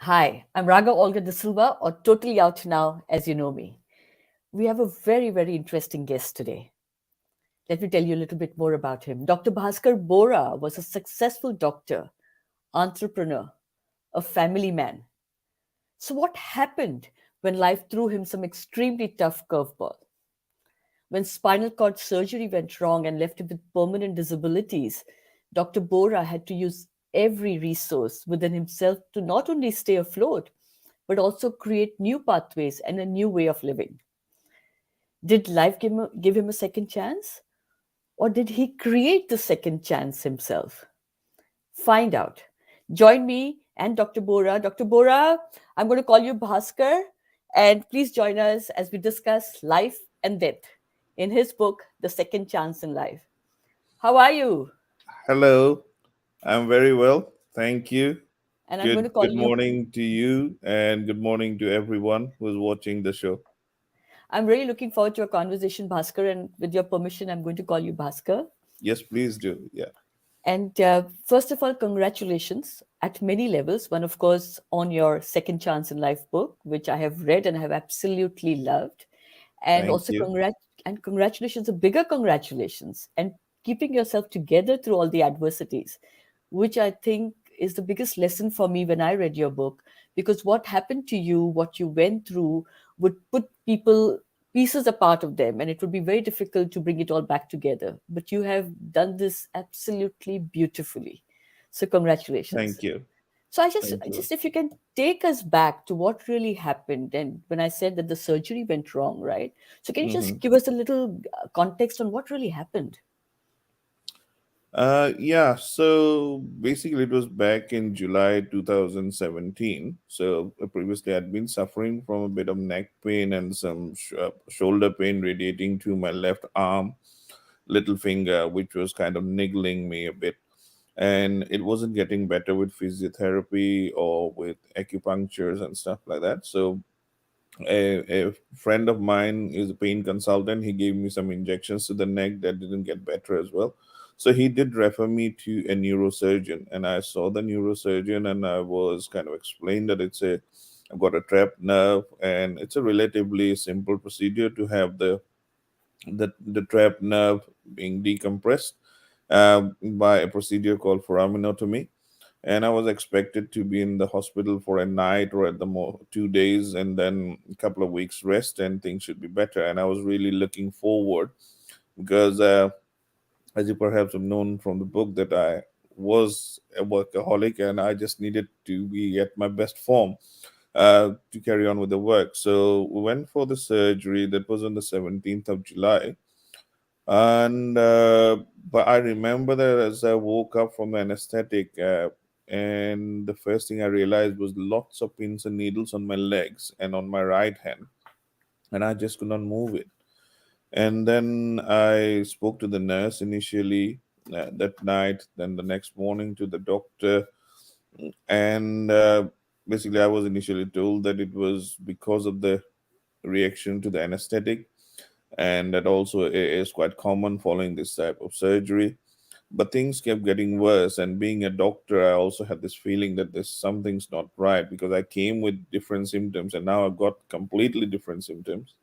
Hi, I'm Raga Olga D'silva, or Totally Out Now, as you know me. We have a very, very interesting guest today. Let me tell you a little bit more about him. Dr. Bhaskar Bora was a successful doctor, entrepreneur, a family man. So, what happened when life threw him some extremely tough curveball? When spinal cord surgery went wrong and left him with permanent disabilities, Dr. Bora had to use every resource within himself to not only stay afloat, but also create new pathways and a new way of living. Did life give him a second chance? Or did he create the second chance himself? Find out. Join me and Dr. Bora. Dr. Bora, I'm going to call you Bhaskar, and please join us as we discuss life and death in his book, The Second Chance in Life. How are you? Hello, I'm very well. Thank you. And I'm going Good to call good you. morning to you and good morning to everyone who's watching the show. I'm really looking forward to a conversation, Bhaskar, and with your permission, I'm going to call you Bhaskar. Yes, please do. Yeah. And first of all, congratulations at many levels. One, of course, on your Second Chance in Life book, which I have read and have absolutely loved. And Thank also, you. congratulations, a bigger congratulations, and keeping yourself together through all the adversities, which I think is the biggest lesson for me when I read your book. Because what happened to you, what you went through, would put people pieces apart of them, and it would be very difficult to bring it all back together. But you have done this absolutely beautifully. So, congratulations. Thank you. So I Thank you. just if you can take us back to what really happened, and when I said that the surgery went wrong, right? So can you hmm just give us a little context on what really happened? yeah, so basically it was back in July 2017. So previously I'd been suffering from a bit of neck pain and some shoulder pain radiating to my left arm, little finger, which was kind of niggling me a bit, and it wasn't getting better with physiotherapy or with acupunctures and stuff like that. So a friend of mine is a pain consultant. He gave me some injections to the neck that didn't get better as well. So he did refer me to a neurosurgeon, and I saw the neurosurgeon, and I was kind of explained that I've got a trapped nerve, and it's a relatively simple procedure to have the trapped nerve being decompressed by a procedure called foraminotomy. And I was expected to be in the hospital for a night or at the 2 days, and then a couple of weeks rest, and things should be better. And I was really looking forward because, as you perhaps have known from the book, that I was a workaholic and I just needed to be at my best form to carry on with the work. So we went for the surgery. That was on the 17th of July. And but I remember that as I woke up from the anesthetic, and the first thing I realized was lots of pins and needles on my legs and on my right hand, and I just could not move it. And then I spoke to the nurse initially that night, then the next morning to the doctor, and basically I was initially told that it was because of the reaction to the anesthetic, and that also is quite common following this type of surgery. But things kept getting worse, and being a doctor, I also had this feeling that there's something's not right, because I came with different symptoms and now I've got completely different symptoms.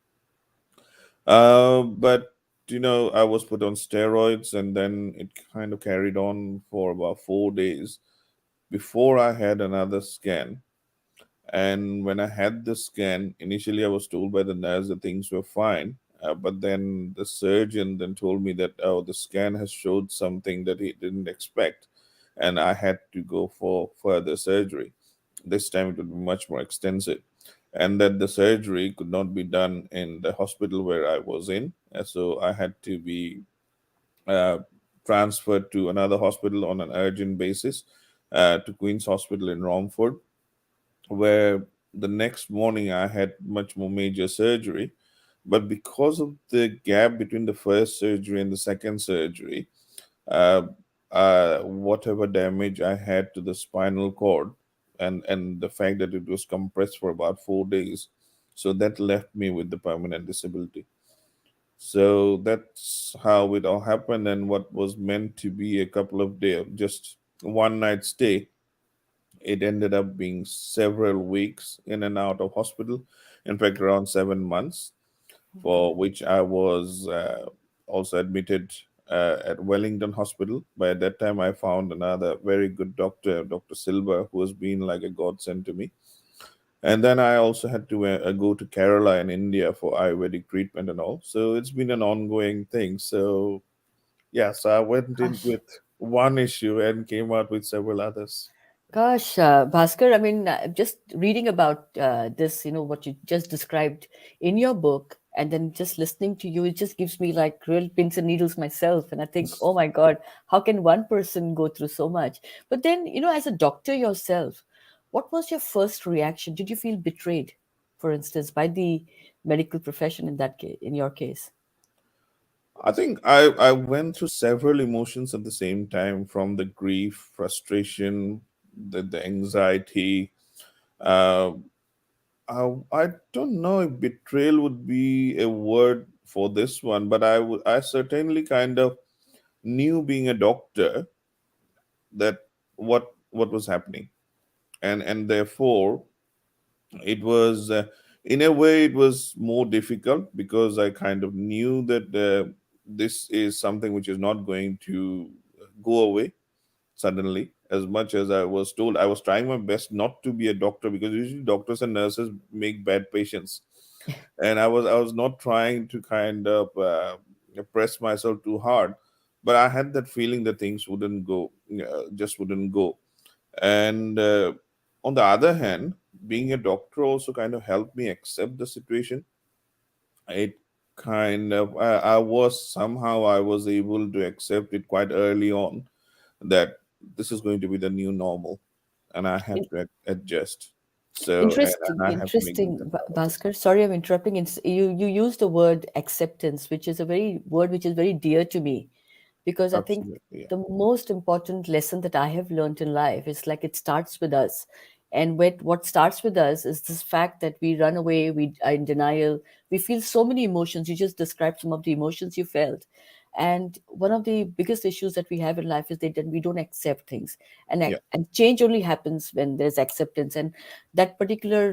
But I was put on steroids, and then it kind of carried on for about 4 days before I had another scan. And when I had the scan, initially I was told by the nurse that things were fine. But then the surgeon then told me that, oh, the scan has showed something that he didn't expect. And I had to go for further surgery. This time it would be much more extensive. And that the surgery could not be done in the hospital where I was in. So I had to be uh, transferred to another hospital on an urgent basis, to Queen's Hospital in Romford, where the next morning I had much more major surgery. But because of the gap between the first surgery and the second surgery, uh, whatever damage I had to the spinal cord, and the fact that it was compressed for about 4 days, so that left me with the permanent disability. So that's how it all happened, and what was meant to be a couple of days, just one night stay, It ended up being several weeks in and out of hospital, in fact, around 7 months, for which I was also admitted at Wellington Hospital. By that time, I found another very good doctor, Dr. Silva, who has been like a godsend to me. And then I also had to go to Kerala in India for Ayurvedic treatment and all. So it's been an ongoing thing. So, yeah, so I went in Gosh. with one issue and came out with several others. Gosh, Bhaskar, I mean, just reading about this, what you just described in your book, and then just listening to you, it just gives me like real pins and needles myself. And I think, oh my God, how can one person go through so much? But then, as a doctor yourself, what was your first reaction? Did you feel betrayed, for instance, by the medical profession in that case, in your case? I think I went through several emotions at the same time, from the grief, frustration, the anxiety. Uh, I don't know if betrayal would be a word for this one, but I certainly kind of knew, being a doctor, that what was happening, and therefore it was in a way it was more difficult, because I kind of knew that this is something which is not going to go away suddenly. As much as I was told, I was trying my best not to be a doctor, because usually doctors and nurses make bad patients, and I was not trying to kind of press myself too hard, but I had that feeling that things wouldn't go, just wouldn't go. And on the other hand, being a doctor also kind of helped me accept the situation. It kind of I was able to accept it quite early on, that this is going to be the new normal, and I have to adjust. So, and Interesting, I have to make the interesting, best out of it. Bhaskar. Sorry, I'm interrupting. You use the word acceptance, which is a very word which is very dear to me, because I think Absolutely, yeah. the most important lesson that I have learned in life is like it starts with us. And what starts with us is this fact that we run away, we are in denial, we feel so many emotions. You just described some of the emotions you felt. And one of the biggest issues that we have in life is that we don't accept things. Yeah. And change only happens when there's acceptance. And that particular,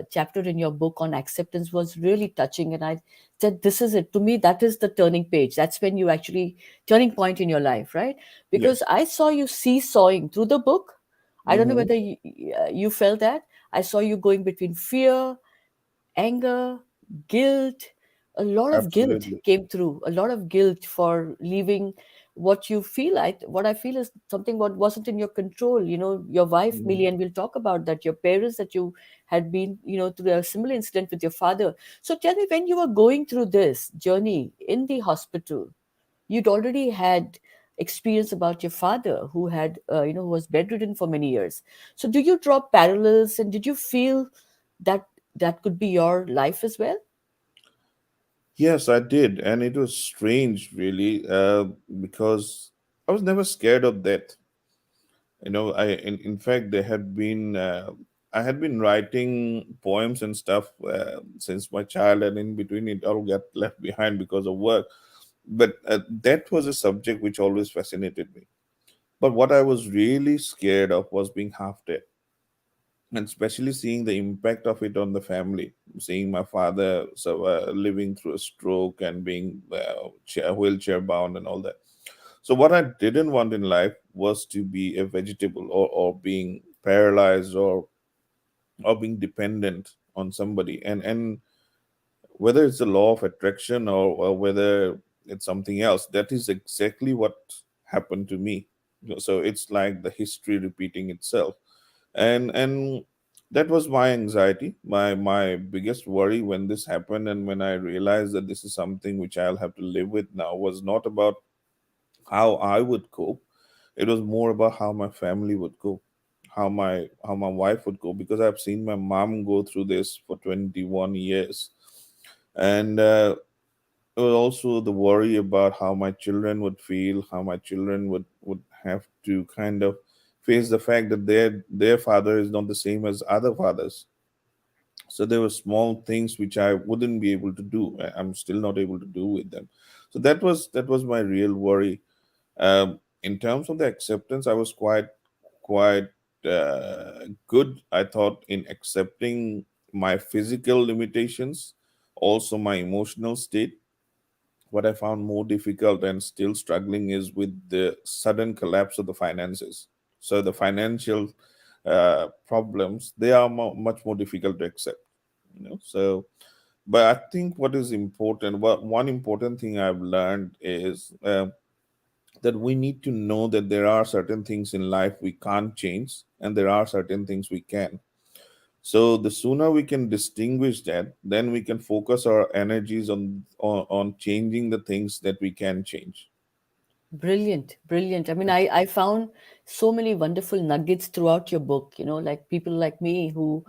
chapter in your book on acceptance was really touching. And I said, this is it. To me, that is the turning page. That's when you actually turning point in your life, right? Because Yes. I saw you seesawing through the book. I don't know Mm-hmm. whether you felt that. I saw you going between fear, anger, guilt. A lot of guilt Absolutely. came through. A lot of guilt for leaving what you feel like. What I feel is something what wasn't in your control. Your wife, Mm-hmm. Millie, and we'll talk about that. Your parents that you had been, through a similar incident with your father. So tell me, when you were going through this journey in the hospital, you'd already had experience about your father who had who was bedridden for many years. So do you draw parallels, and did you feel that that could be your life as well? Yes, I did, and it was strange, really, because I was never scared of death. In fact, there had been I had been writing poems and stuff since my child, and in between it all got left behind because of work. But that was a subject which always fascinated me. But what I was really scared of was being half dead, and especially seeing the impact of it on the family. Seeing my father living through a stroke and being wheelchair bound and all that. So what I didn't want in life was to be a vegetable, or being paralyzed, or being dependent on somebody. And whether it's the law of attraction, or whether it's something else, that is exactly what happened to me. So it's like the history repeating itself. And that was my anxiety, my biggest worry when this happened, and when I realized that this is something which I'll have to live with now, was not about how I would cope. It was more about how my family would cope, how my wife would cope, because I've seen my mom go through this for 21 years. And it was also the worry about how my children would feel, how my children would have to kind of face the fact that their father is not the same as other fathers. So there were small things which I wouldn't be able to do. I'm still not able to do with them. So that was my real worry. In terms of the acceptance, I was quite good, I thought, in accepting my physical limitations, also my emotional state. What I found more difficult and still struggling is with the sudden collapse of the finances. So the financial problems, they are much more difficult to accept. So but I think what is important, what one important thing I've learned is that we need to know that there are certain things in life we can't change, and there are certain things we can. So the sooner we can distinguish that, then we can focus our energies on changing the things that we can change. Brilliant, brilliant. I mean, I found so many wonderful nuggets throughout your book, like people like me who,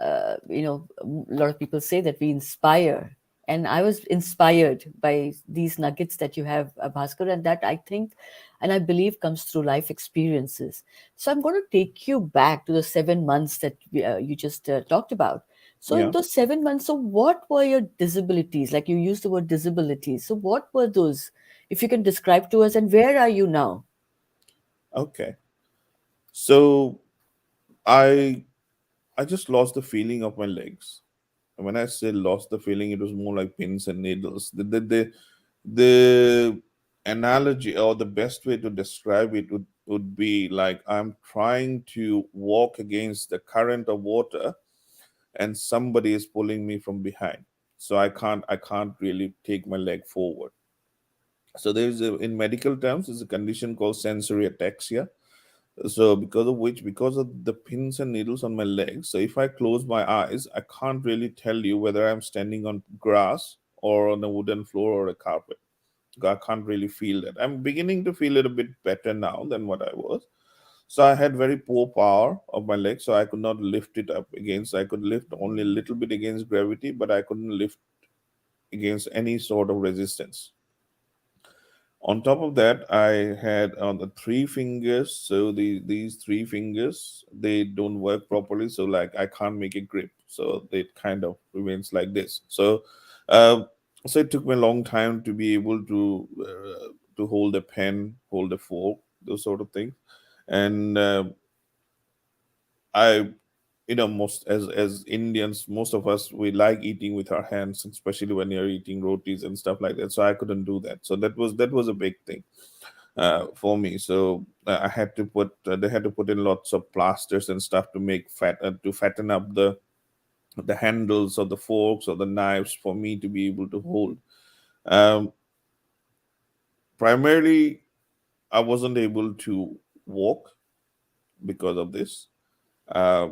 a lot of people say that we inspire. And I was inspired by these nuggets that you have, Bhaskar, and that I think and I believe comes through life experiences. So I'm going to take you back to the 7 months that you just talked about. So in Yeah. those 7 months, so what were your disabilities? Like you used the word disabilities. So what were those? If you can describe to us, and where are you now? Okay. So I I just lost the feeling of my legs. And when I say lost the feeling, it was more like pins and needles. The analogy, or the best way to describe it, would be like I'm trying to walk against the current of water, and somebody is pulling me from behind. So I can't really take my leg forward. So in medical terms, there's a condition called sensory ataxia. So because of the pins and needles on my legs, so if I close my eyes, I can't really tell you whether I'm standing on grass or on a wooden floor or a carpet. I can't really feel that. I'm beginning to feel it a bit better now than what I was. So I had very poor power of my legs, so I could not lift it up against. I could lift only a little bit against gravity, but I couldn't lift against any sort of resistance. On top of that, I had on the three fingers. So these three fingers, they don't work properly. So like I can't make a grip. So it kind of remains like this. Uh, so it took me a long time to be able to hold a pen, hold a fork, those sort of things. And I most as Indians, most of us, we like eating with our hands, especially when you're eating rotis and stuff like that. So I couldn't do that. So that was a big thing for me. So I had to put they had to put in lots of plasters and stuff to make to fatten up the handles of the forks or the knives for me to be able to hold. Um, Primarily, I wasn't able to walk because of this. Uh,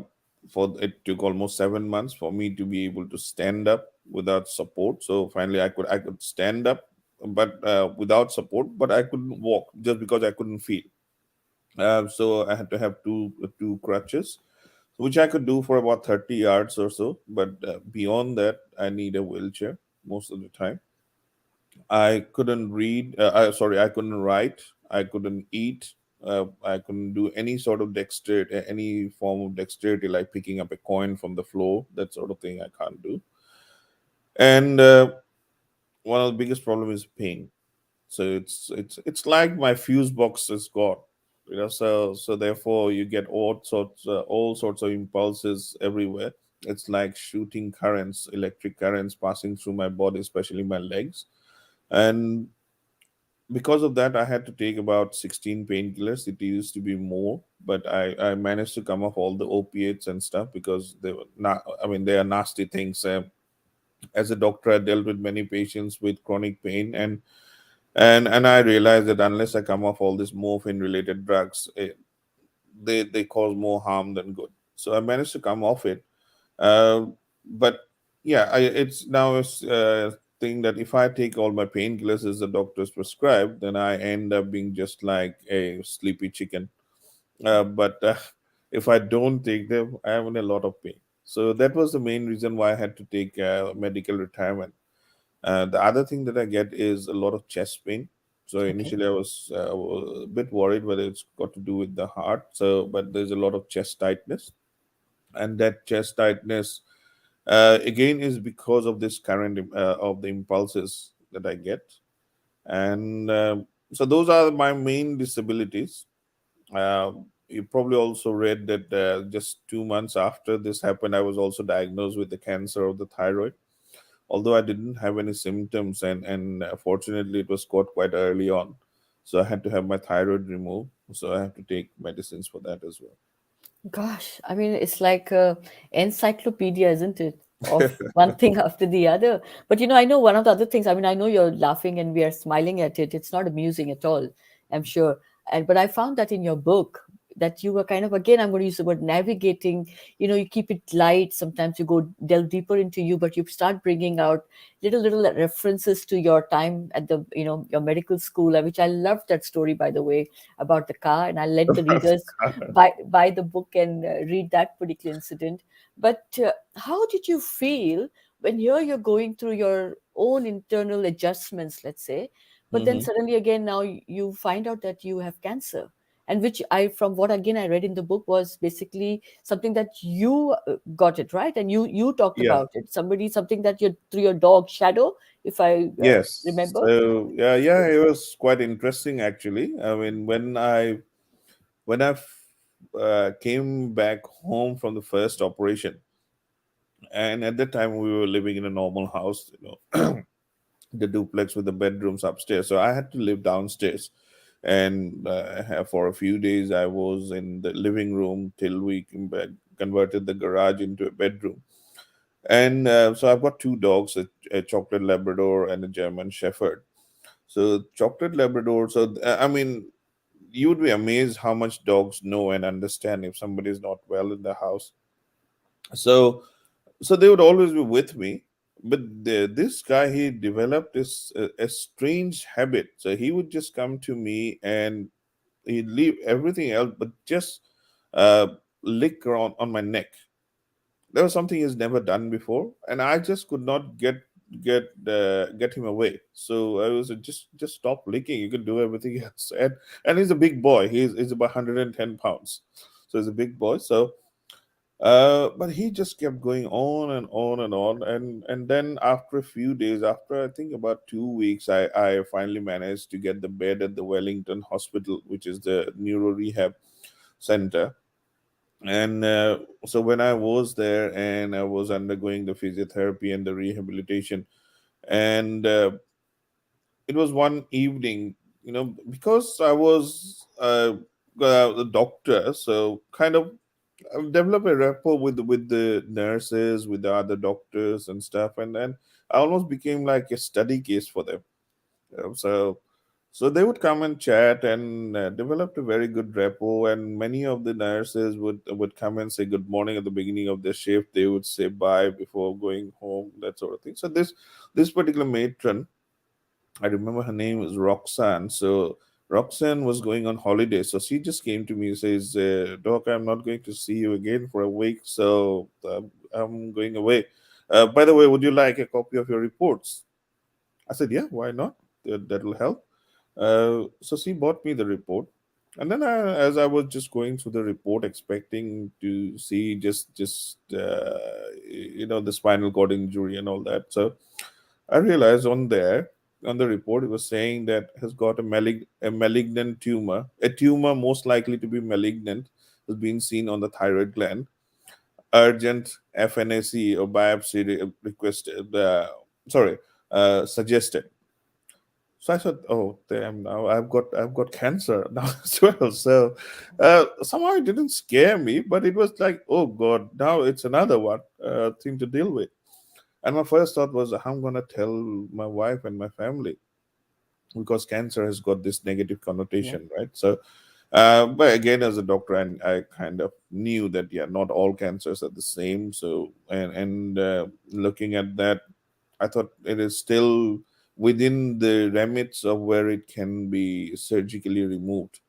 for it took almost 7 months for me to be able to stand up without support. So finally, I could stand up, but without support, but I couldn't walk just because I couldn't feel. So I had to have two crutches, which I could do for about 30 yards or so. But beyond that, I need a wheelchair most of the time. I couldn't read. Sorry, I couldn't write. I couldn't eat. I couldn't do any sort of dexterity, any form of dexterity, like picking up a coin from the floor. That sort of thing I can't do. And one of the biggest problem is pain. So it's like my fuse box is gone. So therefore you get all sorts of impulses everywhere. It's like shooting currents, electric currents passing through my body, especially my legs. And because of that, I had to take about 16 painkillers. It used to be more, but I managed to come off all the opiates and stuff because they were not, I mean, they are nasty things. As a doctor, I dealt with many patients with chronic pain, and I realized that unless I come off all these morphine related drugs, they cause more harm than good. So I managed to come off it. Uh, but yeah, it's now a thing that if I take all my painkillers as the doctors prescribe, then I end up being just like a sleepy chicken. But if I don't take them, I am in a lot of pain. So that was the main reason why I had to take medical retirement. The other thing that I get is a lot of chest pain. So Okay. initially I was a bit worried whether it's got to do with the heart. So, but there's a lot of chest tightness, and that chest tightness again is because of this current of the impulses that I get. And so those are my main disabilities. Uh, you probably also read that just 2 months after this happened, I was also diagnosed with the cancer of the thyroid. Although I didn't have any symptoms, and fortunately, it was caught quite early on. So I had to have my thyroid removed. So I have to take medicines for that as Gosh, I mean, it's like a encyclopedia, isn't it? Of well. one thing after the other. But I know one of the other things. I mean, I know you're laughing and we are smiling at it. It's not amusing at all, I'm sure. And but I found that in your book that you were kind of, again, I'm going to use the word navigating. You keep it light. Sometimes you go delve deeper into you, but you start bringing out little references to your time at the your medical school, which I loved that story, by the way, about the car, and I'll let the readers buy the book and read that particular incident. But how did you feel when you're going through your own internal adjustments, let's say, but then Hmm. suddenly again now you find out that you have cancer, and which I, from what again I read in the book, was basically something that you got it right, and you talked Yeah. about it. Something that you, through your dog Shadow, if I Yes. remember. So yeah, yeah, it was quite interesting actually. I mean, when I came back home from the first operation, and at that time we were living in a normal house, the duplex with the bedrooms upstairs. So I had to live downstairs, and for a few days I was in the living room till we converted the garage into a bedroom. And so I've got two dogs, a chocolate Labrador and a German Shepherd. So chocolate Labrador. So I mean, you would be amazed how much dogs know and understand if somebody is not well in the house. So they would always be with me. But this guy, he developed this a strange habit. So he would just come to me and he'd leave everything else, but just uh, lick around on my neck. That was something he's never done before, and I just could not get him away. So I was just stop licking. You can do everything else. And he's a big boy. He's about 110 pounds, so he's a big boy. So but he just kept going on and on and on, and then after a few days, after I think about 2 weeks, I finally managed to get the bed at the Wellington Hospital, which is the neuro rehab center. And so when I was there and I was undergoing the physiotherapy and the rehabilitation, and it was one evening, because I was the doctor, so kind of I've developed a rapport with the nurses, with the other doctors and stuff, and then I almost became like a study case for them. So they would come and chat and developed a very good rapport. And many of the nurses would come and say good morning at the beginning of their shift. They would say bye before going home, that sort of thing. So this particular matron, I remember her name was Roxanne. So Roxanne was going on holiday, so she just came to me and says, "Doc, I'm not going to see you again for a week, so I'm going away. By the way, would you like a copy of your reports?" I said, "Yeah, why not? That will help." So she bought me the report, and then as I was just going through the report, expecting to see just the spinal cord injury and all that. So I realized on the report it was saying that has got a malignant tumor, a tumor most likely to be malignant, has been seen on the thyroid gland. Urgent FNAC or biopsy requested. Sorry, suggested. So I said, "Oh, damn! Now I've got cancer now as well." So somehow it didn't scare me, but it was like, "Oh God, now it's another one thing to deal with." And my first thought was, I'm gonna tell my wife and my family, because cancer has got this negative Yeah. connotation, right? So, but again, as a doctor, and I kind of knew that yeah, not all cancers are the same. So, and looking at that, I thought it is still within the remits of where it can be surgically removed.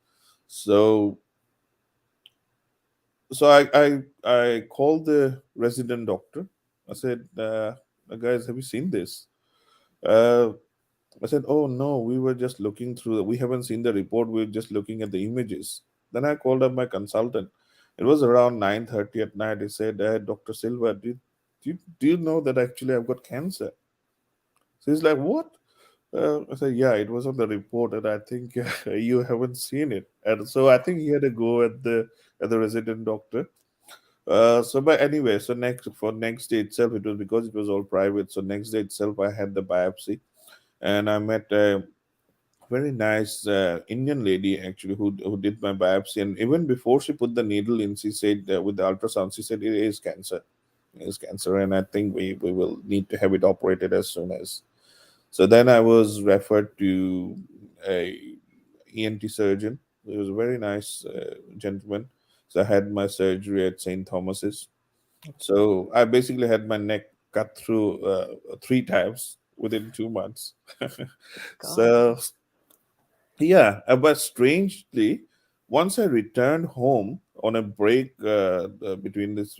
So, so I called the resident doctor. I said, "Guys, have you seen this?" Uh, I said, "Oh no, we were just looking through. We haven't seen the report. We're just looking at the images." Then I called up my consultant. It was around 9:30 at night. He said, "Dr. Silva, do you know that actually I've got cancer?" So he's like, "What?" I said, yeah, it was on the report, and I think you haven't seen it. And so I think he had a go at the resident doctor. So but anyway, so next day itself, it was because it was all private. So next day itself, I had the biopsy, and I met a very nice Indian lady actually who did my biopsy. And even before she put the needle in, she said with the ultrasound, she said it is cancer. It is cancer, and I think we will need to have it operated as soon as. So then I was referred to a ENT surgeon. He was a very nice gentleman. So I had my surgery at St. Thomas's. So I basically had my neck cut through three times within 2 months. God. So yeah, but strangely, once I returned home on a break between this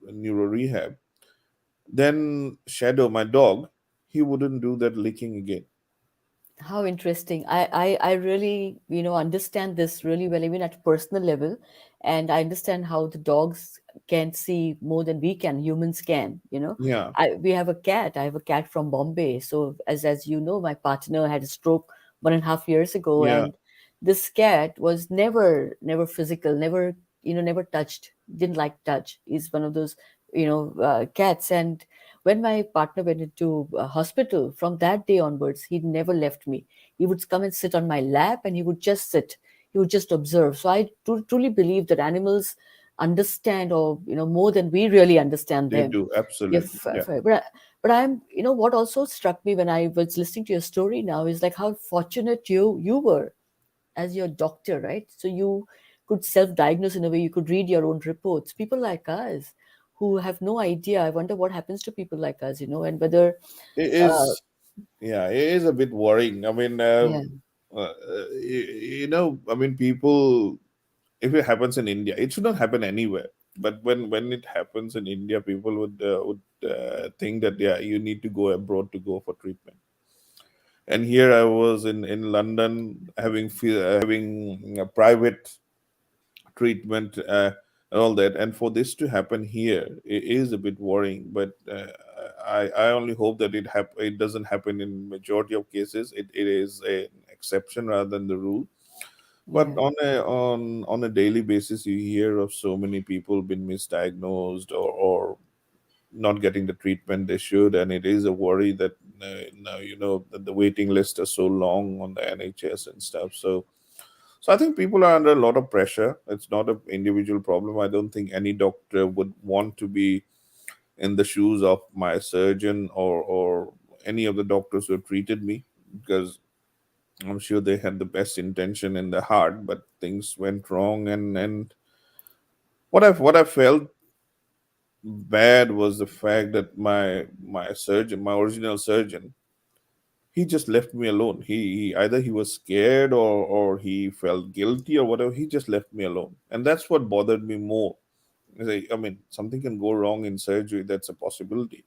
neuro rehab, then Shadow, my dog, he wouldn't do that licking again. How interesting. I really, understand this really well, even at a personal level. And I understand how the dogs can see more than we can, humans can. Yeah, We have a cat. I have a cat from Bombay. So as you know, my partner had a stroke 1.5 years ago, yeah, and this cat was never physical, never touched, didn't like touch. He's one of those, cats. And when my partner went into hospital, from that day onwards, he never left me. He would come and sit on my lap, and he would just sit. He would just observe. So I truly believe that animals understand, or more than we really understand they them. do absolutely. Yeah, If but I'm, what also struck me when I was listening to your story now is like how fortunate you were as your doctor, right? So you could self-diagnose in a way, you could read your own reports. People like us who have no idea, I wonder what happens to people like us, and whether, it uh, is. Yeah, it is a bit worrying. I mean, yeah, I mean, people. If it happens in India, it should not happen anywhere. But when it happens in India, people would think that yeah, you need to go abroad to go for treatment. And here I was in London having a private treatment and all that. And for this to happen here, it is a bit worrying. But I only hope that it doesn't happen in majority of cases. It is an exception rather than the rule. But yeah, on a daily basis, you hear of so many people being misdiagnosed or not getting the treatment they should, and it is a worry that now that the waiting list is so long on the NHS and stuff. So I think people are under a lot of pressure. It's not an individual problem. I don't think any doctor would want to be in the shoes of my surgeon or any of the doctors who have treated me, because I'm sure they had the best intention in their heart, but things went wrong. And what I felt bad was the fact that my original surgeon, he just left me alone. He either he was scared or he felt guilty or whatever. He just left me alone, and that's what bothered me more. I mean, something can go wrong in surgery. That's a possibility.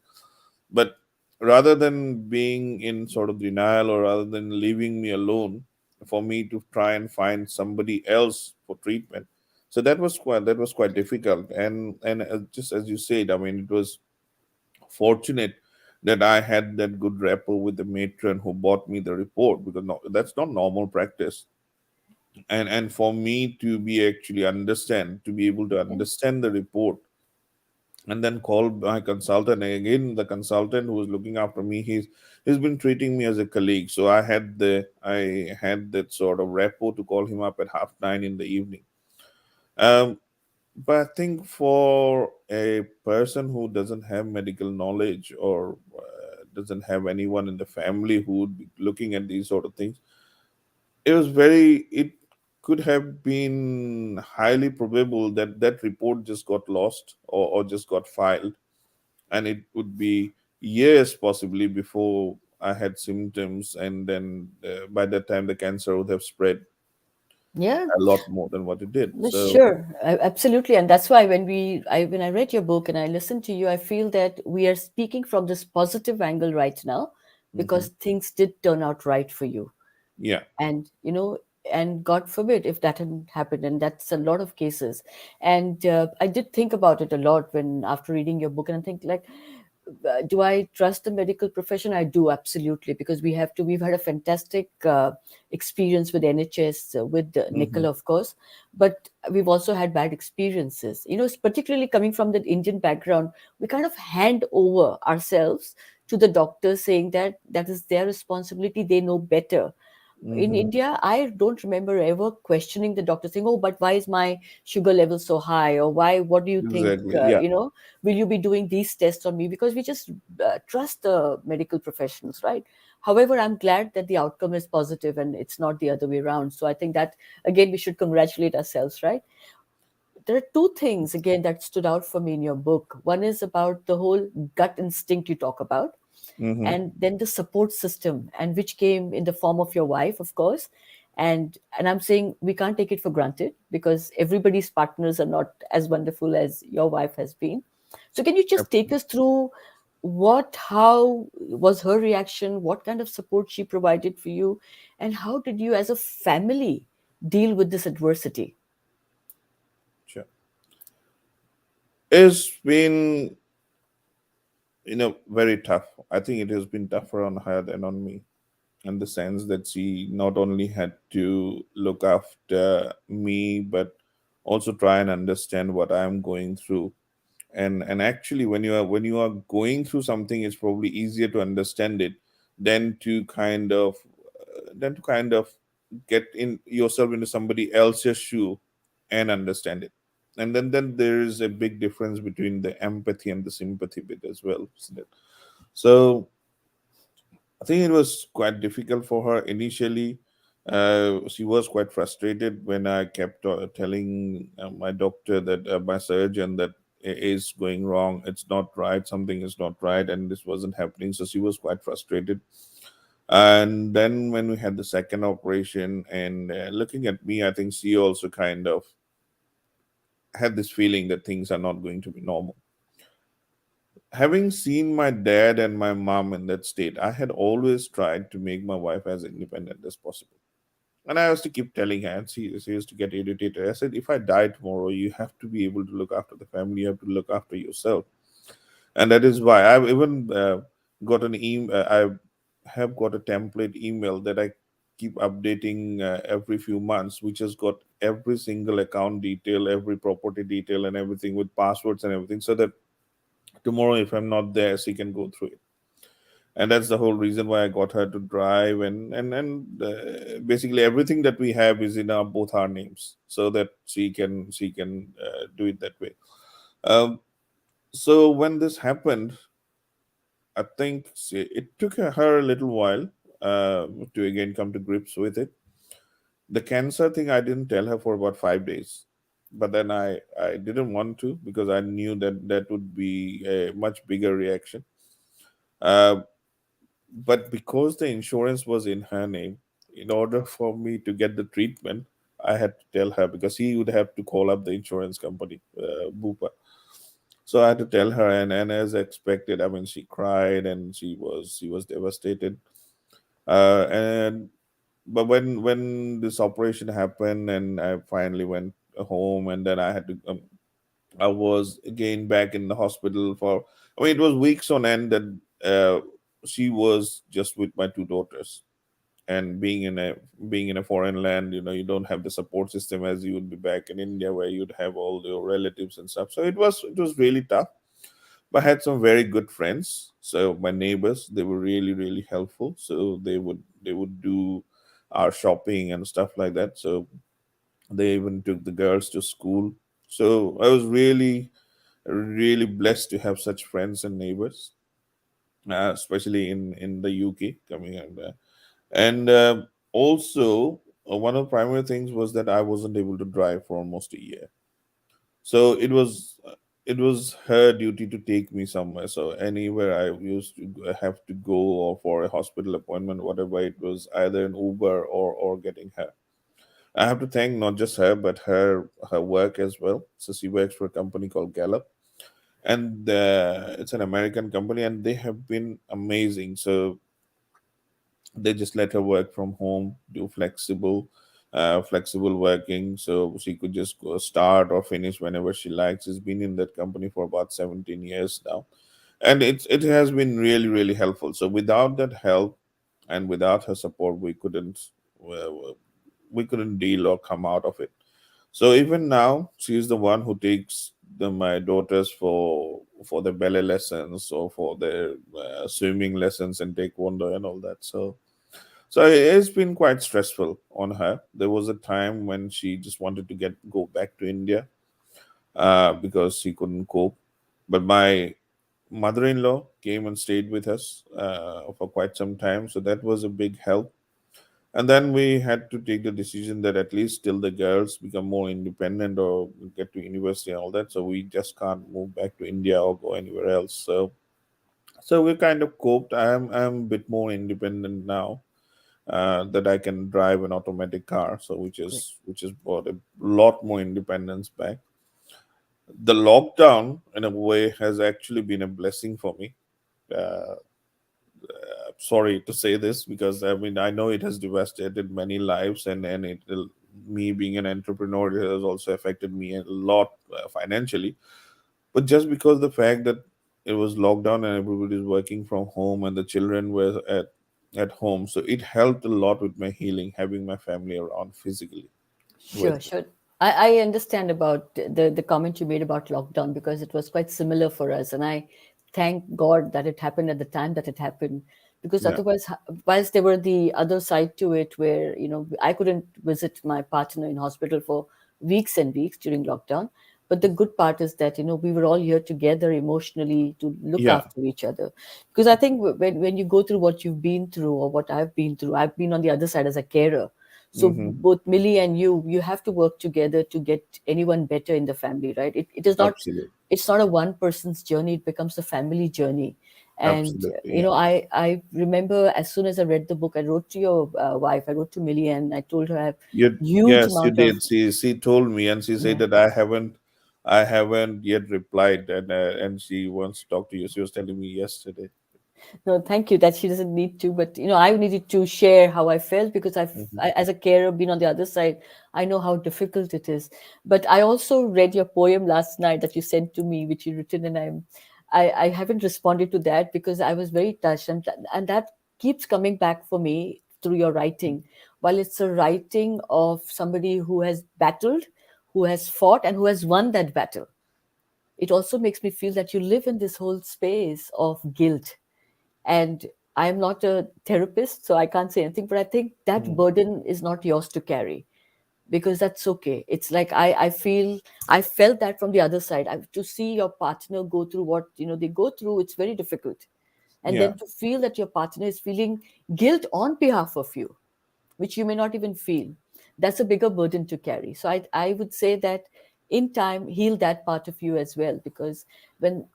But rather than being in sort of denial or rather than leaving me alone for me to try and find somebody else for treatment, so that was quite difficult. And just as you said, I mean, it was fortunate that I had that good rapport with the matron who bought me the report, because no, that's not normal practice. And for me to be actually understand to be able to yeah, understand the report and then call my consultant. And again, the consultant who was looking after me, he's been treating me as a colleague. So I had that sort of rapport to call him up at 9:30 in the evening. um but I think for a person who doesn't have medical knowledge or doesn't have anyone in the family who would be looking at these sort of things, it could have been highly probable that that report just got lost or just got filed, and it would be years possibly before I had symptoms, and then by that time the cancer would have spread yeah. a lot more than what it did. No, So sure, absolutely, and that's why when I read your book and I listened to you, I feel that we are speaking from this positive angle right now, mhm, because things did turn out right for you. yeah, And and God forbid if that hadn't happened, and that's a lot of cases. And I did think about it a lot when after reading your book, and I think like, do I trust the medical profession? I do, absolutely, because we've had a fantastic experience with NHS, with Mm-hmm. Nickel, of course, but we've also had bad experiences. Particularly coming from the Indian background, we kind of hand over ourselves to the doctors, saying that that is their responsibility, they know better. In Mm-hmm. India, I don't remember ever questioning the doctor saying, "Oh, but why is my sugar level so high?" Or "Why? What do you think? Exactly. Yeah. Will you be doing these tests on me?" Because we just trust the medical professionals, right? However, I'm glad that the outcome is positive and it's not the other way around. So I think that again we should congratulate ourselves, right? There are two things again that stood out for me in your book. One is about the whole gut instinct you talk about, Mm-hmm. and then the support system, and which came in the form of your wife, of course. And I'm saying we can't take it for granted, because everybody's partners are not as wonderful as your wife has been. So can you just take Absolutely. us through how was her reaction, what kind of support she provided for you, and how did you as a family deal with this adversity? Sure. It's been, very tough. I think it has been tougher on her than on me, in the sense that she not only had to look after me, but also try and understand what I'm going through. And actually, when you are going through something, it's probably easier to understand it than to kind of get in yourself into somebody else's shoe and understand it. And then there is a big difference between the empathy and the sympathy bit as well, isn't it? So I think it was quite difficult for her initially. She was quite frustrated when I kept telling my doctor, that my surgeon, that it is going wrong. It's not right. Something is not right, and this wasn't happening. So she was quite frustrated. And then when we had the second operation, and looking at me, I think she also kind of had this feeling that things are not going to be normal. Having seen my dad and my mom in that state, I had always tried to make my wife as independent as possible. And I used to keep telling her, and she used to get irritated. I said, if I die tomorrow, you have to be able to look after the family, you have to look after yourself. And that is why I've even got an email, I have got a template email that I keep updating every few months, which has got every single account detail, every property detail, and everything with passwords and everything, so that tomorrow, if I'm not there, she can go through it. And that's the whole reason why I got her to drive, and basically everything that we have is in our both our names, so that she can do it that way. Um, so when this happened, I think it took her a little while to again come to grips with it. The cancer thing, I didn't tell her for about 5 days, but then I didn't want to, because I knew that that would be a much bigger reaction. Uh, but because the insurance was in her name, in order for me to get the treatment, I had to tell her, because he would have to call up the insurance company, Bupa. So I had to tell her, and as expected, I mean, she cried and she was devastated. And but when this operation happened, and I finally went home, and then I was again back in the hospital for, I mean, it was weeks on end, that uh, she was just with my two daughters. And being in a foreign land, you don't have the support system as you would be back in India, where you'd have all your relatives and stuff. So it was really tough. But I had some very good friends. So my neighbors, they were really, really helpful. So they would do our shopping and stuff like that. So they even took the girls to school. So I was really, really blessed to have such friends and neighbors, especially in the UK coming in there. And also, one of the primary things was that I wasn't able to drive for almost a year. So it was her duty to take me somewhere. So anywhere I used to have to go, or for a hospital appointment, whatever it was, either an Uber or getting her. I have to thank not just her, but her work as well. So she works for a company called Gallup, and it's an American company, and they have been amazing. So they just let her work from home, do flexible working, so she could just go start or finish whenever she likes. She's been in that company for about 17 years now, and it has been really really helpful. So without that help and without her support, uh, we couldn't deal or come out of it. So even now, she is the one who takes my daughters for the ballet lessons or for their swimming lessons and taekwondo and all that. So it's been quite stressful on her. There was a time when she just wanted to get go back to India because she couldn't cope. But my mother-in-law came and stayed with us for quite some time, so that was a big help. And then we had to take the decision that at least till the girls become more independent or get to university and all that, so we just can't move back to India or go anywhere else. So we kind of coped. I'm a bit more independent now, that I can drive an automatic car, so Great. which is brought a lot more independence back. The lockdown, in a way, has actually been a blessing for me. Uh, Sorry to say this, because I mean I know it has devastated many lives, and me being an entrepreneur, it has also affected me a lot financially. But just because the fact that it was lockdown and everybody is working from home and the children were at home, so it helped a lot with my healing, having my family around physically with Sure, me. sure. I understand about the comment you made about lockdown because it was quite similar for us. And I thank God that it happened at the time that it happened. Because Yeah. otherwise, whilst there were the other side to it where, I couldn't visit my partner in hospital for weeks and weeks during lockdown. But the good part is that, we were all here together emotionally to look Yeah. after each other. Because I think when you go through what you've been through or what I've been through, I've been on the other side as a carer. So Mm-hmm. both Millie and you have to work together to get anyone better in the family, right? It is not, Absolutely. it's not a one person's journey, it becomes a family journey. And Absolutely. Yeah. I remember as soon as I read the book, I wrote to your wife, I wrote to Millie, and I told her I have huge Yes, you amount of, did. She told me, and she said yeah. that I haven't yet replied, and she wants to talk to you. She was telling me yesterday. No, thank you. That she doesn't need to, but I needed to share how I felt because Hmm. as a carer, been on the other side, I know how difficult it is. But I also read your poem last night that you sent to me, which you written, and I haven't responded to that because I was very touched, and that keeps coming back for me through your writing. While it's a writing of somebody who has battled, who has fought, and who has won that battle, it also makes me feel that you live in this whole space of guilt. And I'm not a therapist, so I can't say anything, but I think that Hmm. burden is not yours to carry because that's okay. It's like I feel, I felt that from the other side. To see your partner go through what they go through, it's very difficult. And Yeah, then to feel that your partner is feeling guilt on behalf of you, which you may not even feel, that's a bigger burden to carry. So I would say that in time heal that part of you as well, because when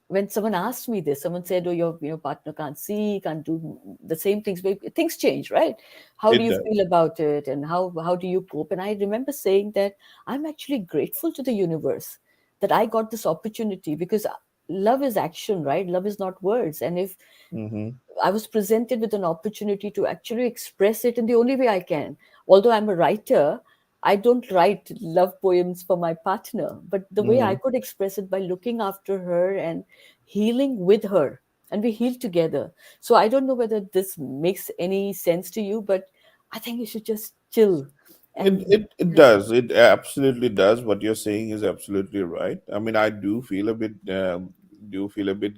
when someone asked me this, someone said, "Oh, your partner can't see, can't do the same things." But things change, right? How do it you does. feel about it, and how do you cope? And I remember saying that I'm actually grateful to the universe that I got this opportunity because love is action, right? Love is not words. And if Hmm. I was presented with an opportunity to actually express it in the only way I can. Although I'm a writer, I don't write love poems for my partner, but the way I Hmm. could express it by looking after her and healing with her, and we heal together. So I don't know whether this makes any sense to you, but I think you should just chill and It does. It absolutely does. What you're saying is absolutely right. I mean, I do feel a bit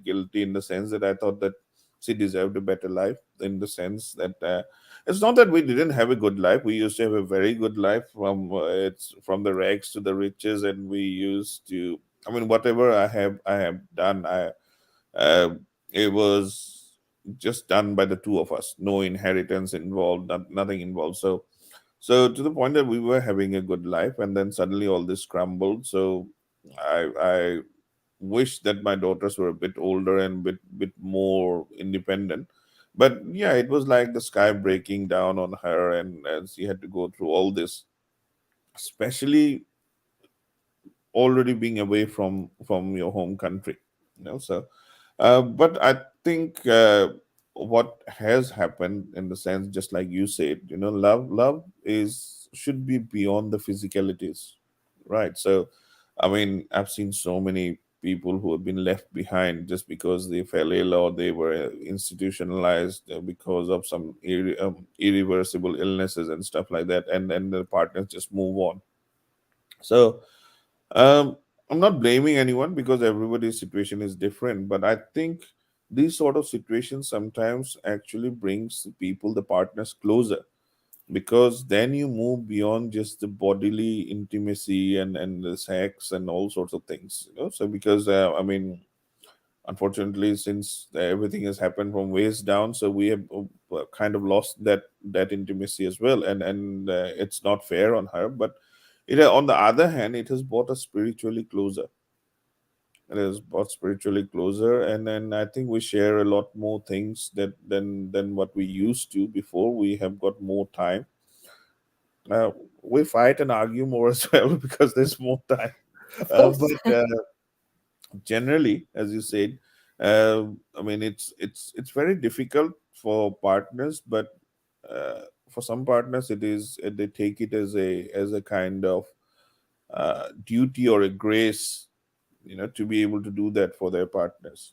guilty in the sense that I thought that she deserved a better life. In the sense that it's not that we didn't have a good life. We used to have a very good life, from it's from the rags to the riches, and we used to. I mean, whatever I have done. Uh, it was just done by the two of us. No inheritance involved. Nothing involved. So to the point that we were having a good life, and then suddenly all this crumbled. So I wish that my daughters were a bit older and bit more independent. But yeah, it was like the sky breaking down on her, and she had to go through all this, especially already being away from your home country. So but I think what has happened, in the sense, just like you said, love is should be beyond the physicalities, right? So, I mean, I've seen so many people who have been left behind just because they fell ill or they were institutionalized because of some irreversible illnesses and stuff like that, and then the partners just move on. So um, I'm not blaming anyone because everybody's situation is different, but I think these sort of situations sometimes actually brings the people, the partners, closer, because then you move beyond just the bodily intimacy and the sex and all sorts of things, so because I mean, unfortunately, since everything has happened from waist down, so we have kind of lost that intimacy as well, and it's not fair on her, but on the other hand, it has brought us spiritually closer. It has brought spiritually closer, and then I think we share a lot more things that than what we used to before. We have got more time. uh, we fight and argue more as well because there's more time. Of course. But generally, as you said, I mean, it's very difficult for partners, but for some partners, it is they take it as a kind of duty or a grace, to be able to do that for their partners.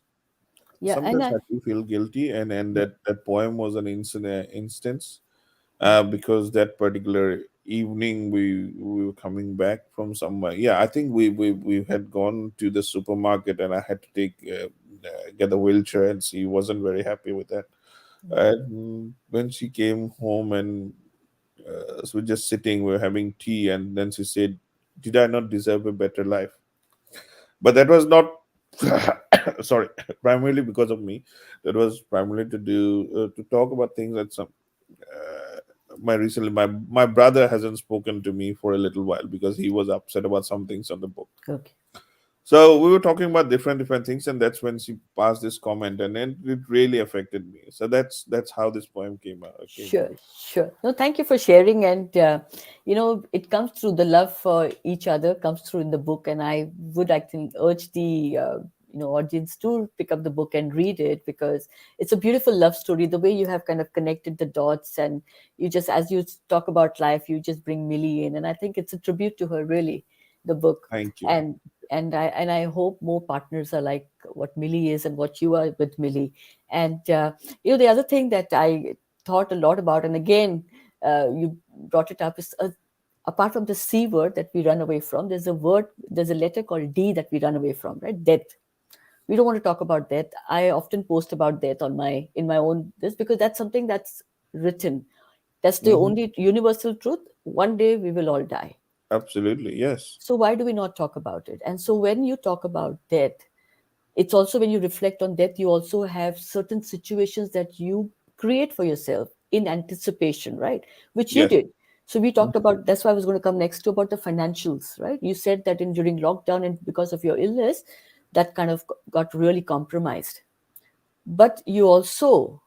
Yeah, and Sometimes I do feel guilty, and that poem was an instance, because that particular evening we were coming back from somewhere. Yeah, I think we had gone to the supermarket, and I had to get a wheelchair, and she wasn't very happy with that. And when she came home, and so we're just sitting, we're having tea, and then she said, "Did I not deserve a better life?" But that was not sorry, primarily because of me. That was primarily to talk about things that some my brother hasn't spoken to me for a little while because he was upset about some things on the book. okay. So we were talking about different things, and that's when she passed this comment, and then it really affected me. So that's how this poem came to Sure, be. sure. No, thank you for sharing. And, it comes through the love for each other, comes through in the book. And I would, I think, urge the, audience to pick up the book and read it because it's a beautiful love story. The way you have kind of connected the dots and you just, as you talk about life, you just bring Millie in. And I think it's a tribute to her, really, the book. Thank you. And, and I hope more partners are like what Millie is and what you are with Millie. And, the other thing that I thought a lot about, and again, you brought it up, is apart from the C word that we run away from, there's a letter called D that we run away from, right? Death. We don't want to talk about death. I often post about death in my own this because that's something that's written. That's the Hmm. only universal truth. One day we will all die. Absolutely, yes. So why do we not talk about it? And so when you talk about death, it's also when you reflect on death, you also have certain situations that you create for yourself in anticipation, right? Which you Yes. did. So we talked Mhm. about, that's why I was going to come next to about the financials, right? You said that during lockdown and because of your illness, that kind of got really compromised. But you also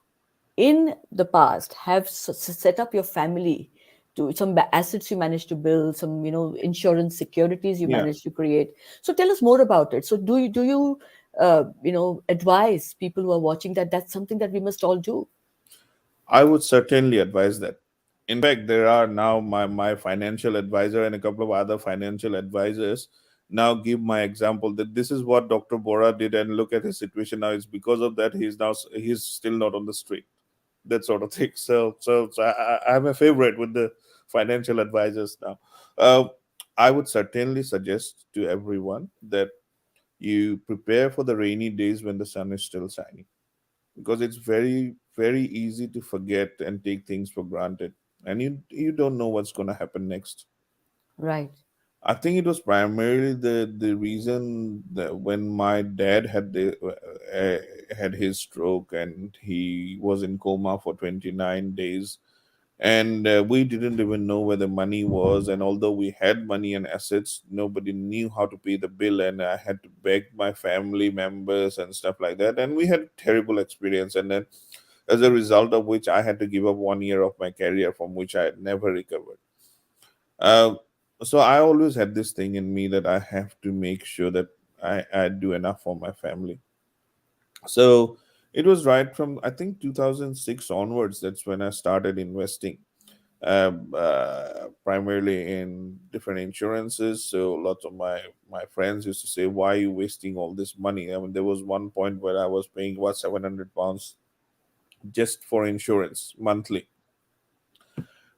in the past have set up your family to some assets you managed to build, some insurance securities you Yeah, managed to create. So tell us more about it. So do you advise people who are watching that that's something that we must all do? I would certainly advise that. In fact, there are now my financial advisor and a couple of other financial advisors now give my example that this is what Dr. Bora did, and look at his situation now. It's because of that he's still not on the street. That sort of thing. So I'm a favorite with the financial advisors now. Uh, I would certainly suggest to everyone that you prepare for the rainy days when the sun is still shining, because it's very easy to forget and take things for granted, and you don't know what's going to happen next. Right. I think it was primarily the reason that when my dad had his stroke and he was in coma for 29 days, and we didn't even know where the money was, and although we had money and assets, nobody knew how to pay the bill, and I had to beg my family members and stuff like that, and we had terrible experience, and then as a result of which I had to give up 1 year of my career from which I had never recovered. uh, so I always had this thing in me that I have to make sure that I do enough for my family. So it was right from I think 2006 onwards, that's when I started investing. primarily in different insurances. So lots of my friends used to say, "Why are you wasting all this money?" I mean, there was one point where I was paying about £700 just for insurance monthly,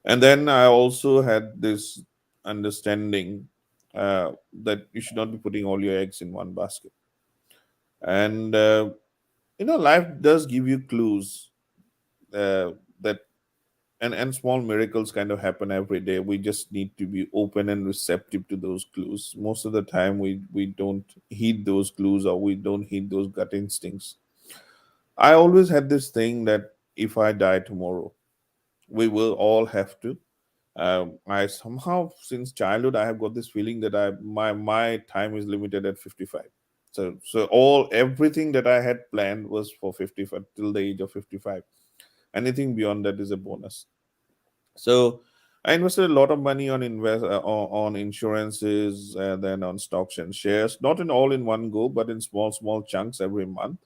and then I also had this understanding uh, that you should not be putting all your eggs in one basket. And life does give you clues that and small miracles kind of happen every day. We just need to be open and receptive to those clues. Most of the time we don't heed those clues, or we don't heed those gut instincts. I always had this thing that if I die tomorrow, we will all have to. I somehow, since childhood, I have got this feeling that my time is limited at 55. So all everything that I had planned was for 55 till the age of 55. Anything beyond that is a bonus. So I invested a lot of money on insurances, and then on stocks and shares, not in all in one go, but in small chunks every month,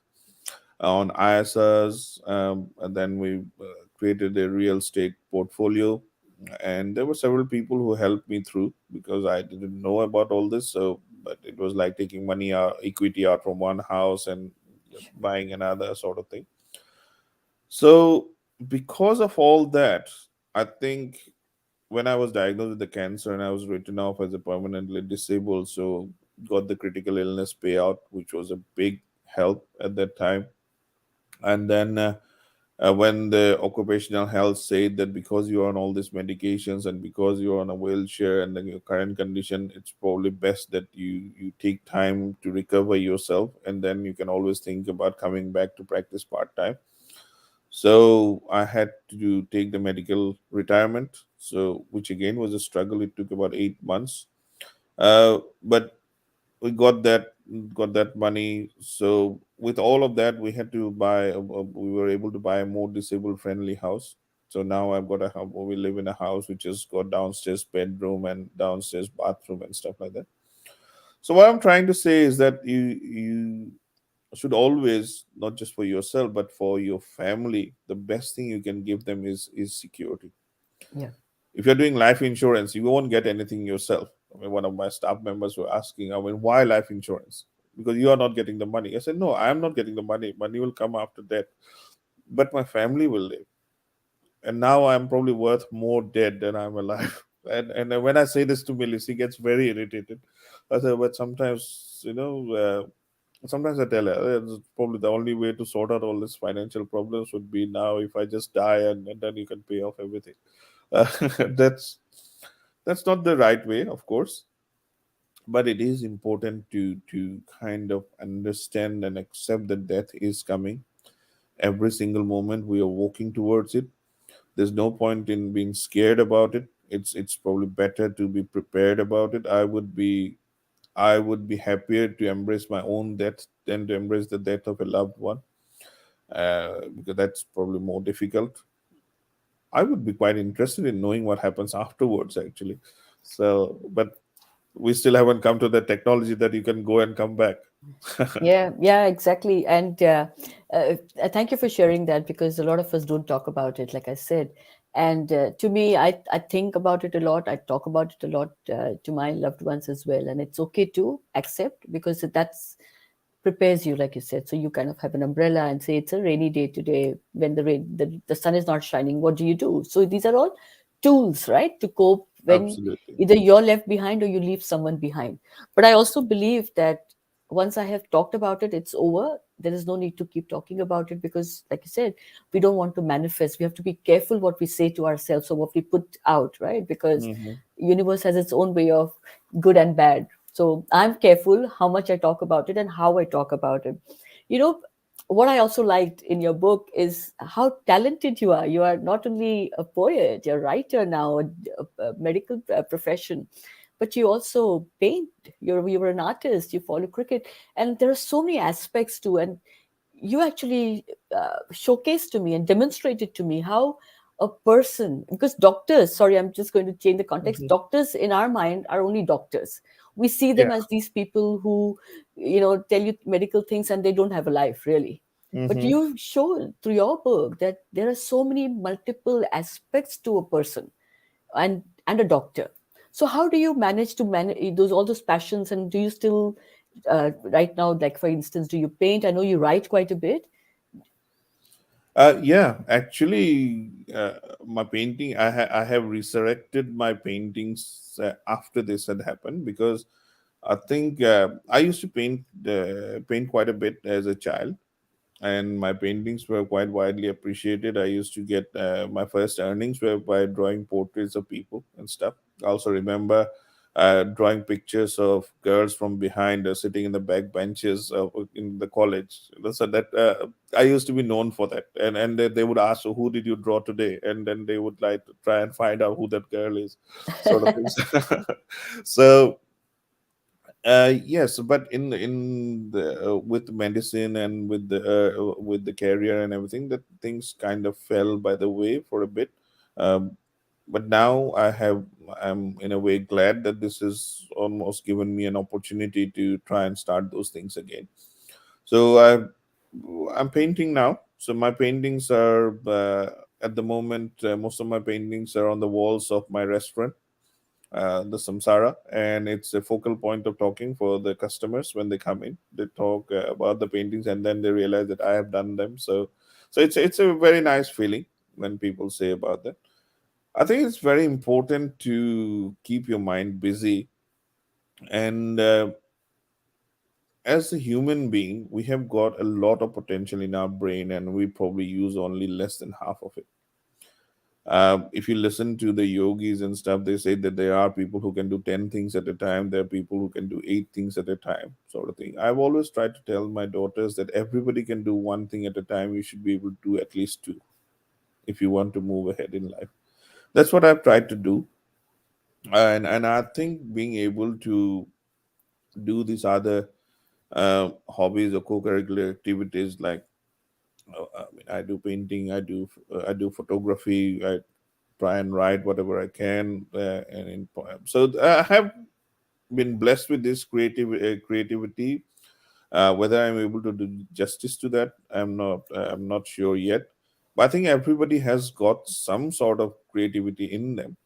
on ISRs, and then we created a real estate portfolio. And there were several people who helped me through, because I didn't know about all this. So, but it was like taking money out, equity out from one house and buying another sort of thing. So, because of all that, I think when I was diagnosed with the cancer and I was written off as a permanently disabled, so got the critical illness payout, which was a big help at that time. And then when the occupational health said that because you are on all these medications and because you're on a wheelchair and then your current condition, it's probably best that you take time to recover yourself, and then you can always think about coming back to practice part time. So I had to take the medical retirement, so which again was a struggle. It took about 8 months, but we got that money. So with all of that, we had to buy. We were able to buy a more disabled friendly house. So now I've got a house. We live in a house which has got downstairs bedroom and downstairs bathroom and stuff like that. So what I'm trying to say is that you should always, not just for yourself but for your family, the best thing you can give them is security. Yeah. If you're doing life insurance, you won't get anything yourself. I mean, one of my staff members were asking, I mean, why life insurance? Because you are not getting the money. I said, no, I am not getting the money. Money will come after death, but my family will live. And now I'm probably worth more dead than I'm alive. And when I say this to Millie, she gets very irritated. I said, but sometimes, sometimes I tell her, it's probably the only way to sort out all these financial problems would be now if I just die, and then you can pay off everything. Uh, that's that's not the right way, of course, but it is important to kind of understand and accept that death is coming. Every single moment we are walking towards it. There's no point in being scared about it. It's probably better to be prepared about it. I would be happier to embrace my own death than to embrace the death of a loved one, because that's probably more difficult. I would be quite interested in knowing what happens afterwards, actually. So, but we still haven't come to the technology that you can go and come back. Yeah, yeah, exactly. And thank you for sharing that, because a lot of us don't talk about it, like I said. And to me, I think about it a lot. I talk about it a lot to my loved ones as well. And it's okay to accept, because that's prepares you, like you said. So you kind of have an umbrella and say it's a rainy day today when the sun is not shining. What do you do? So these are all tools, right, to cope when Absolutely. either you're left behind or you leave someone behind. But I also believe that once I have talked about it, it's over. There is no need to keep talking about it, because, like you said, we don't want to manifest. We have to be careful what we say to ourselves or what we put out, right? Because Hmm. universe has its own way of good and bad. So I'm careful how much I talk about it and how I talk about it. You know, what I also liked in your book is how talented you are. You are not only a poet, you're a writer now, a medical profession, but you also paint. You're an artist. You follow cricket, and there are so many aspects to. And you actually showcased to me and demonstrated to me how a person, because doctors, sorry, I'm just going to change the context, Hmm. doctors in our mind are only doctors. We see them Yeah. as these people who, tell you medical things and they don't have a life really. But Hmm. you show through your book that there are so many multiple aspects to a person. and a doctor. So how do you manage to manage those all those passions? And do you still right now, like for instance, do you paint? I know you write quite a bit. Yeah, actually, my painting, I have resurrected my paintings after this had happened, because I think I used to paint quite a bit as a child, and my paintings were quite widely appreciated. I used to get my first earnings were by drawing portraits of people and stuff. I also remember drawing pictures of girls from behind, sitting in the back benches in the college. So that I used to be known for that, and they would ask, "So who did you draw today?" And then they would like to try and find out who that girl is, sort of things. So yes, but in the with medicine and with the career and everything, that things kind of fell by the way for a bit. Um, but now I'm in a way glad that this has almost given me an opportunity to try and start those things again. So I'm painting now. So my paintings are at the moment, most of my paintings are on the walls of my restaurant, the Samsara, and it's a focal point of talking for the customers when they come in. They talk about the paintings, and then they realize that I have done them. So it's a very nice feeling when people say about that. I think it's very important to keep your mind busy, and as a human being, we have got a lot of potential in our brain, and we probably use only less than half of it. If you listen to the yogis and stuff, they say that there are people who can do 10 things at a time. There are people who can do 8 things at a time, sort of thing. I've always tried to tell my daughters that everybody can do one thing at a time. You should be able to do at least two if you want to move ahead in life. That's what I've tried to do. And I think being able to do these other hobbies or co-curricular activities, like I mean, I do painting, I do photography, I try and write whatever I can, and in poems. So I have been blessed with this creativity. Whether I'm able to do justice to that, I'm not sure yet. But I think everybody has got some sort of creativity in them,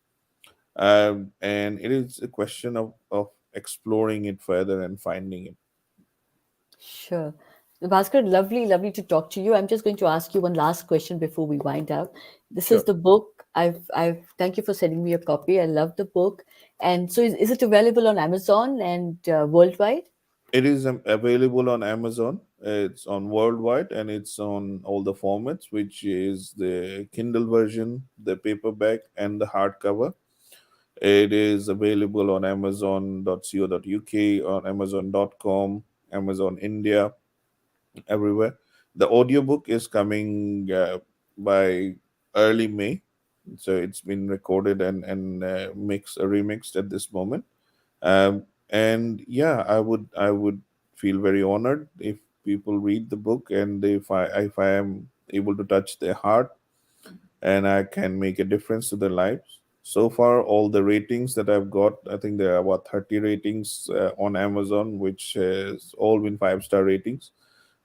and it is a question of exploring it further and finding it. Sure. Bhaskar, lovely, lovely to talk to you. I'm just going to ask you one last question before we wind up. This is Sure. the book. Thank you for sending me a copy. I love the book. And so is it available on Amazon and worldwide? It is available on Amazon. It's on worldwide, and it's on all the formats, which is the Kindle version, the paperback, and the hardcover. It is available on Amazon.co.uk, on Amazon.com, Amazon India, everywhere. The audiobook is coming by early May, so it's been recorded and remixed at this moment. And yeah, I would feel very honored if people read the book, and if I am able to touch their heart and I can make a difference to their lives. So far, all the ratings that I've got, I think there are about 30 ratings on Amazon, which has all been 5-star ratings.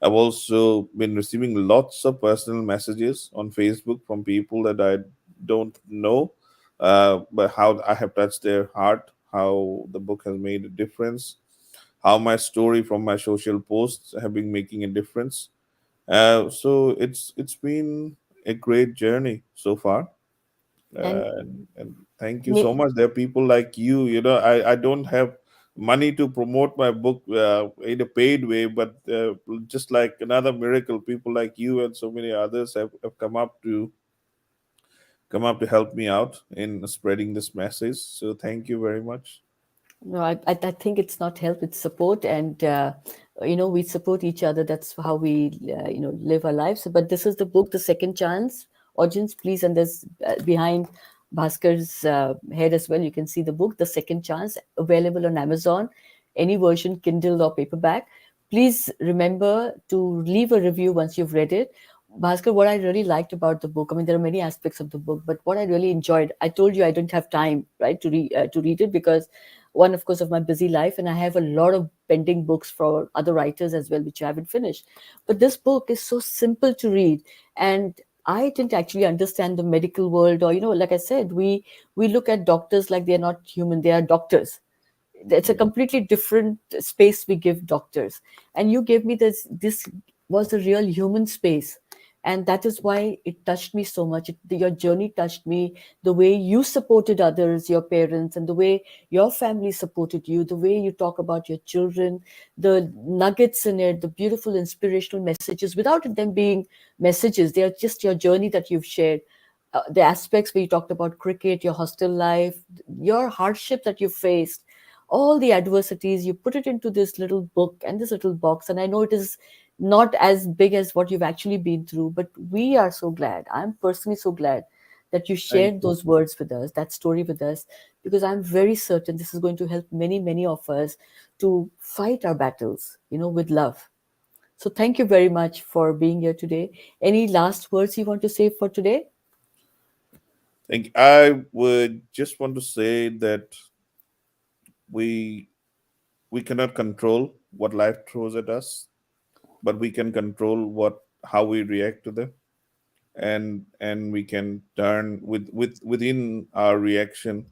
I've also been receiving lots of personal messages on Facebook from people that I don't know, but how I have touched their heart, how the book has made a difference, how my story from my social posts have been making a difference. So it's been a great journey so far, And and thank you so may, much. There are people like you. I don't have money to promote my book in a paid way, but just like another miracle, people like you and so many others have come up to help me out in spreading this message. So thank you very much. no, I think it's not help, it's support. And, we support each other. That's how we, live our lives. But this is the book, The Second Chance. Audience, please. And there's behind Bhaskar's head as well, you can see the book, The Second Chance, available on Amazon, any version, Kindle or paperback. Please remember to leave a review once you've read it. Bhaskar, what I really liked about the book, I mean, there are many aspects of the book, but what I really enjoyed, I told you I don't have time, right, to read it because one, of course, of my busy life, and I have a lot of pending books for other writers as well, which I haven't finished. But this book is so simple to read, and I didn't actually understand the medical world, or like I said, we look at doctors like they're not human, they are doctors. It's a Yeah. completely different space we give doctors, and you gave me this was a real human space, and that is why it touched me so much. Your journey touched me, the way you supported others, your parents, and the way your family supported you, the way you talk about your children, the nuggets in it, the beautiful inspirational messages without them being messages. They are just your journey that you've shared. The aspects where you talked about cricket, your hostel life, your hardship that you faced, all the adversities, you put it into this little book and this little box. And I know it is not as big as what you've actually been through, but we are so glad. I'm personally so glad that you Thank shared you. those words with us, that story with us, because I'm very certain this is going to help many, many of us to fight our battles, with love. So thank you very much for being here today. Any last words you want to say for today? I would just want to say that we we cannot control what life throws at us, but we can control what how we react to them, and we can turn within our reaction,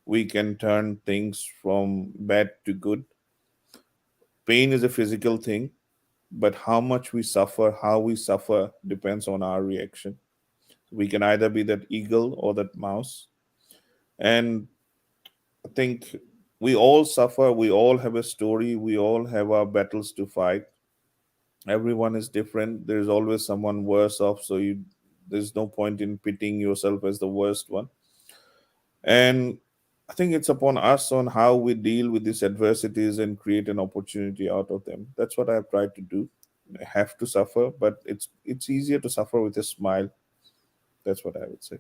we can turn things from bad to good. Pain is a physical thing, but how we suffer depends on our reaction. We can either be that eagle or that mouse. And I think we all suffer, we all have a story, we all have our battles to fight. Everyone is different. There's always someone worse off, so there's no point in pitting yourself as the worst one. And I think it's upon us on how we deal with these adversities and create an opportunity out of them. That's what I've tried to do. I have to suffer, but it's easier to suffer with a smile. That's what I would say.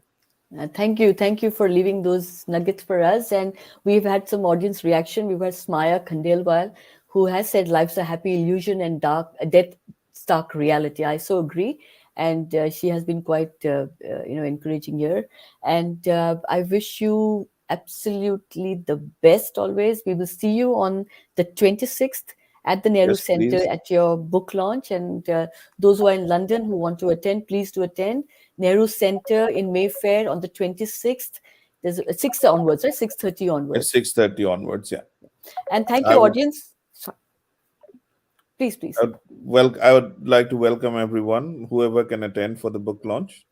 Thank you. Thank you for leaving those nuggets for us. And we've had some audience reaction. We've had Smaya Khandelwal, who has said life's a happy illusion and death stark reality. I so agree. And she has been quite, encouraging here. And I wish you absolutely the best always. We will see you on the 26th at the Nehru Yes, Center please. at your book launch. And those who are in London who want to attend, please do attend. Nehru Center in Mayfair on the 26th. There's 6th onwards, right? 6:30 At onwards. 6:30 onwards, yeah. And thank I you, would audience. Please, please. I would like to welcome everyone, whoever can attend for the book launch.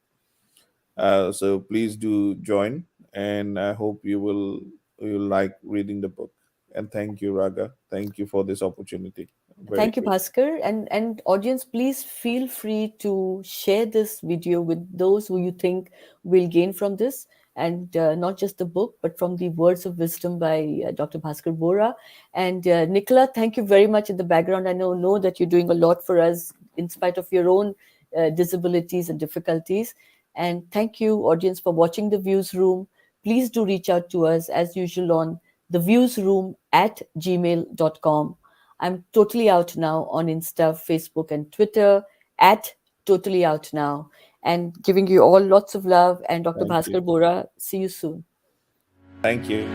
So please do join, and I hope you like reading the book. And thank you, Raga. Thank you for this opportunity. I'm very Thank you, grateful. Bhaskar. And audience, please feel free to share this video with those who you think will gain from this. And not just the book, but from the words of wisdom by Dr. Bhaskar Bora. And Nicola, thank you very much in the background. I know that you're doing a lot for us in spite of your own disabilities and difficulties. And thank you, audience, for watching The Views Room. Please do reach out to us as usual on theviewsroom@gmail.com. I'm totally out now on Insta, Facebook, and Twitter at totally out now. And giving you all lots of love. And Dr. Thank you. Bhaskar Bora, see you soon. Thank you.